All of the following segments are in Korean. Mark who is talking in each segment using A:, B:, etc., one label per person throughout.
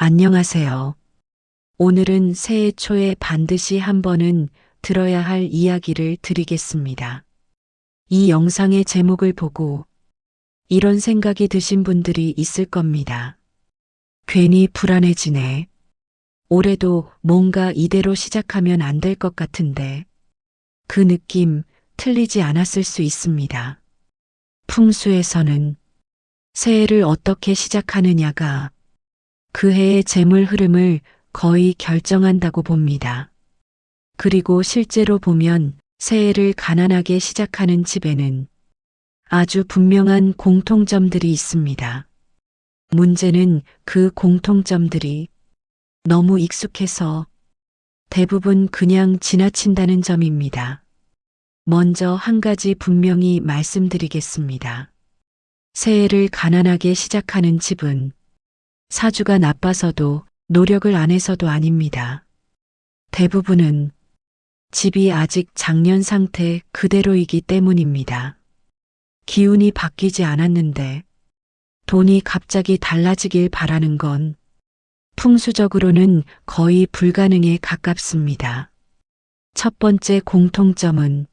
A: 안녕하세요. 오늘은 새해 초에 반드시 한 번은 들어야 할 이야기를 드리겠습니다. 이 영상의 제목을 보고 이런 생각이 드신 분들이 있을 겁니다. 괜히 불안해지네. 올해도 뭔가 이대로 시작하면 안 될 것 같은데 그 느낌 틀리지 않았을 수 있습니다. 풍수에서는 새해를 어떻게 시작하느냐가 그 해의 재물 흐름을 거의 결정한다고 봅니다. 그리고 실제로 보면 새해를 가난하게 시작하는 집에는 아주 분명한 공통점들이 있습니다. 문제는 그 공통점들이 너무 익숙해서 대부분 그냥 지나친다는 점입니다. 먼저 한 가지 분명히 말씀드리겠습니다. 새해를 가난하게 시작하는 집은 사주가 나빠서도 노력을 안 해서도 아닙니다. 대부분은 집이 아직 작년 상태 그대로이기 때문입니다. 기운이 바뀌지 않았는데 돈이 갑자기 달라지길 바라는 건 풍수적으로는 거의 불가능에 가깝습니다. 첫 번째 공통점은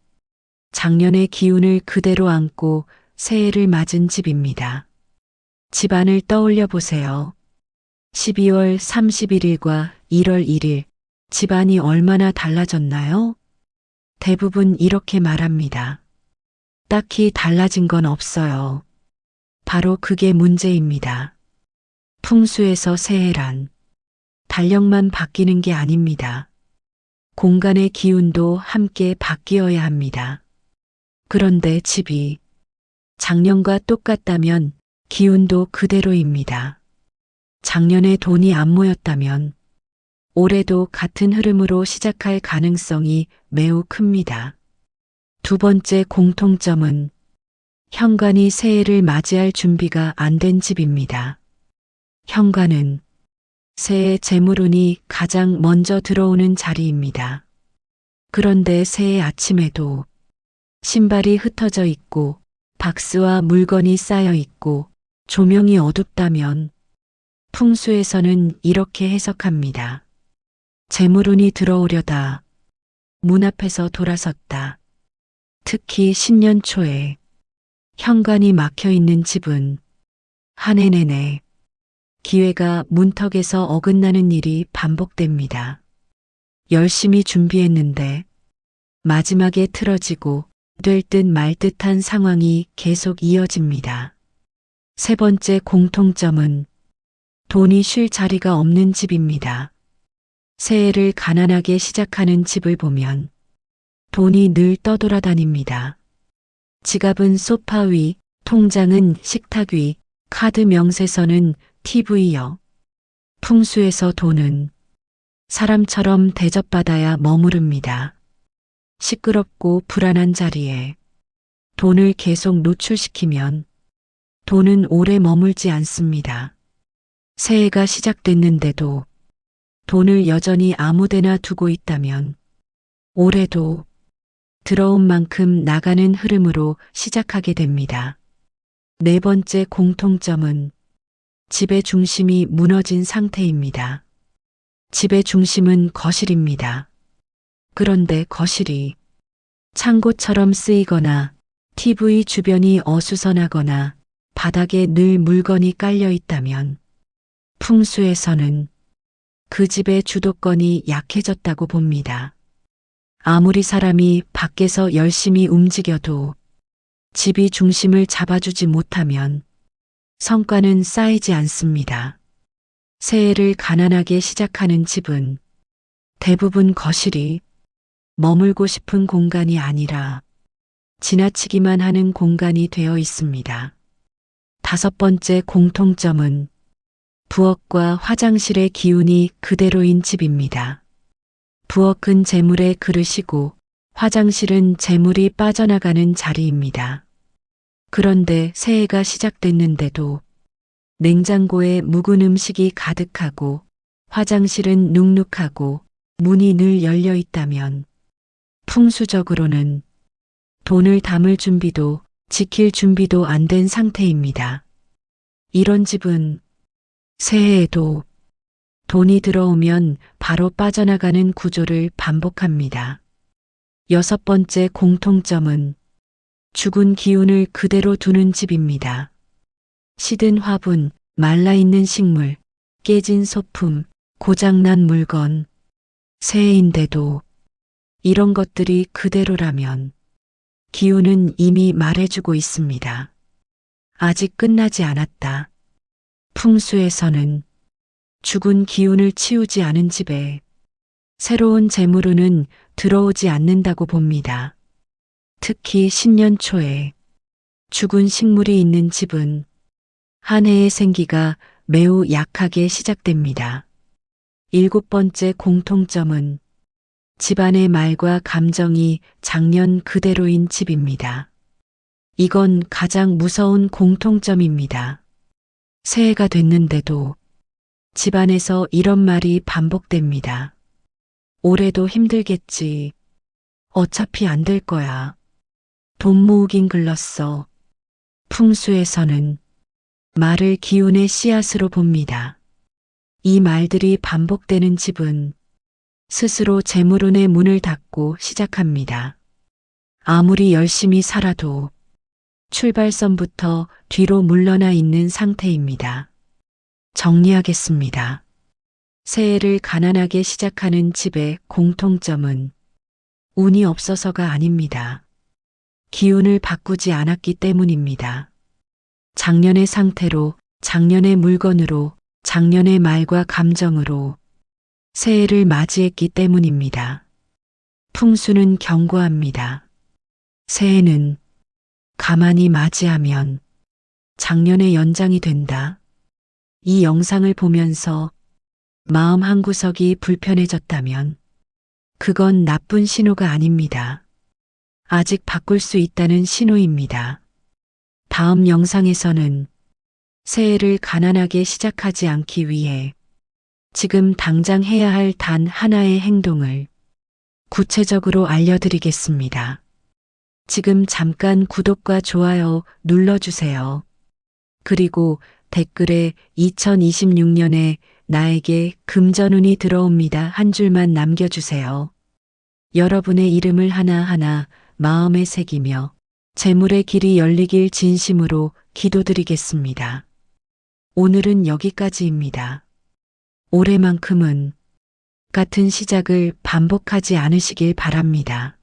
A: 작년의 기운을 그대로 안고 새해를 맞은 집입니다. 집안을 떠올려 보세요. 12월 31일과 1월 1일 집안이 얼마나 달라졌나요? 대부분 이렇게 말합니다. 딱히 달라진 건 없어요. 바로 그게 문제입니다. 풍수에서 새해란 달력만 바뀌는 게 아닙니다. 공간의 기운도 함께 바뀌어야 합니다. 그런데 집이 작년과 똑같다면 기운도 그대로입니다. 작년에 돈이 안 모였다면 올해도 같은 흐름으로 시작할 가능성이 매우 큽니다. 두 번째 공통점은 현관이 새해를 맞이할 준비가 안 된 집입니다. 현관은 새해 재물운이 가장 먼저 들어오는 자리입니다. 그런데 새해 아침에도 신발이 흩어져 있고 박스와 물건이 쌓여 있고 조명이 어둡다면 풍수에서는 이렇게 해석합니다. 재물운이 들어오려다 문 앞에서 돌아섰다. 특히 신년 초에 현관이 막혀 있는 집은 한 해 내내 기회가 문턱에서 어긋나는 일이 반복됩니다. 열심히 준비했는데 마지막에 틀어지고 될 듯 말 듯한 상황이 계속 이어집니다. 세 번째 공통점은 돈이 쉴 자리가 없는 집입니다. 새해를 가난하게 시작하는 집을 보면 돈이 늘 떠돌아다닙니다. 지갑은 소파 위, 통장은 식탁 위, 카드 명세서는 TV여. 풍수에서 돈은 사람처럼 대접받아야 머무릅니다. 시끄럽고 불안한 자리에 돈을 계속 노출시키면 돈은 오래 머물지 않습니다. 새해가 시작됐는데도 돈을 여전히 아무데나 두고 있다면 올해도 들어온 만큼 나가는 흐름으로 시작하게 됩니다. 네 번째 공통점은 집의 중심이 무너진 상태입니다. 집의 중심은 거실입니다. 그런데 거실이 창고처럼 쓰이거나 TV 주변이 어수선하거나 바닥에 늘 물건이 깔려 있다면 풍수에서는 그 집의 주도권이 약해졌다고 봅니다. 아무리 사람이 밖에서 열심히 움직여도 집이 중심을 잡아주지 못하면 성과는 쌓이지 않습니다. 새해를 가난하게 시작하는 집은 대부분 거실이 머물고 싶은 공간이 아니라 지나치기만 하는 공간이 되어 있습니다. 다섯 번째 공통점은 부엌과 화장실의 기운이 그대로인 집입니다. 부엌은 재물의 그릇이고 화장실은 재물이 빠져나가는 자리입니다. 그런데 새해가 시작됐는데도 냉장고에 묵은 음식이 가득하고 화장실은 눅눅하고 문이 늘 열려 있다면 풍수적으로는 돈을 담을 준비도 지킬 준비도 안 된 상태입니다. 이런 집은 새해에도 돈이 들어오면 바로 빠져나가는 구조를 반복합니다. 6번째 공통점은 죽은 기운을 그대로 두는 집입니다. 시든 화분, 말라있는 식물, 깨진 소품, 고장난 물건, 새해인데도 이런 것들이 그대로라면 기운은 이미 말해주고 있습니다. 아직 끝나지 않았다. 풍수에서는 죽은 기운을 치우지 않은 집에 새로운 재물운은 들어오지 않는다고 봅니다. 특히 신년 초에 죽은 식물이 있는 집은 한 해의 생기가 매우 약하게 시작됩니다. 7번째 공통점은 집안의 말과 감정이 작년 그대로인 집입니다. 이건 가장 무서운 공통점입니다. 새해가 됐는데도 집안에서 이런 말이 반복됩니다. 올해도 힘들겠지. 어차피 안 될 거야. 돈 모으긴 글렀어. 풍수에서는 말을 기운의 씨앗으로 봅니다. 이 말들이 반복되는 집은 스스로 재물운의 문을 닫고 시작합니다. 아무리 열심히 살아도 출발선부터 뒤로 물러나 있는 상태입니다. 정리하겠습니다. 새해를 가난하게 시작하는 집의 공통점은 운이 없어서가 아닙니다. 기운을 바꾸지 않았기 때문입니다. 작년의 상태로, 작년의 물건으로, 작년의 말과 감정으로 새해를 맞이했기 때문입니다. 풍수는 경고합니다. 새해는 가만히 맞이하면 작년의 연장이 된다. 이 영상을 보면서 마음 한구석이 불편해졌다면 그건 나쁜 신호가 아닙니다. 아직 바꿀 수 있다는 신호입니다. 다음 영상에서는 새해를 가난하게 시작하지 않기 위해 지금 당장 해야 할 단 하나의 행동을 구체적으로 알려드리겠습니다. 지금 잠깐 구독과 좋아요 눌러주세요. 그리고 댓글에 2026년에 나에게 금전운이 들어옵니다 한 줄만 남겨주세요. 여러분의 이름을 하나하나 마음에 새기며 재물의 길이 열리길 진심으로 기도드리겠습니다. 오늘은 여기까지입니다. 올해만큼은 같은 시작을 반복하지 않으시길 바랍니다.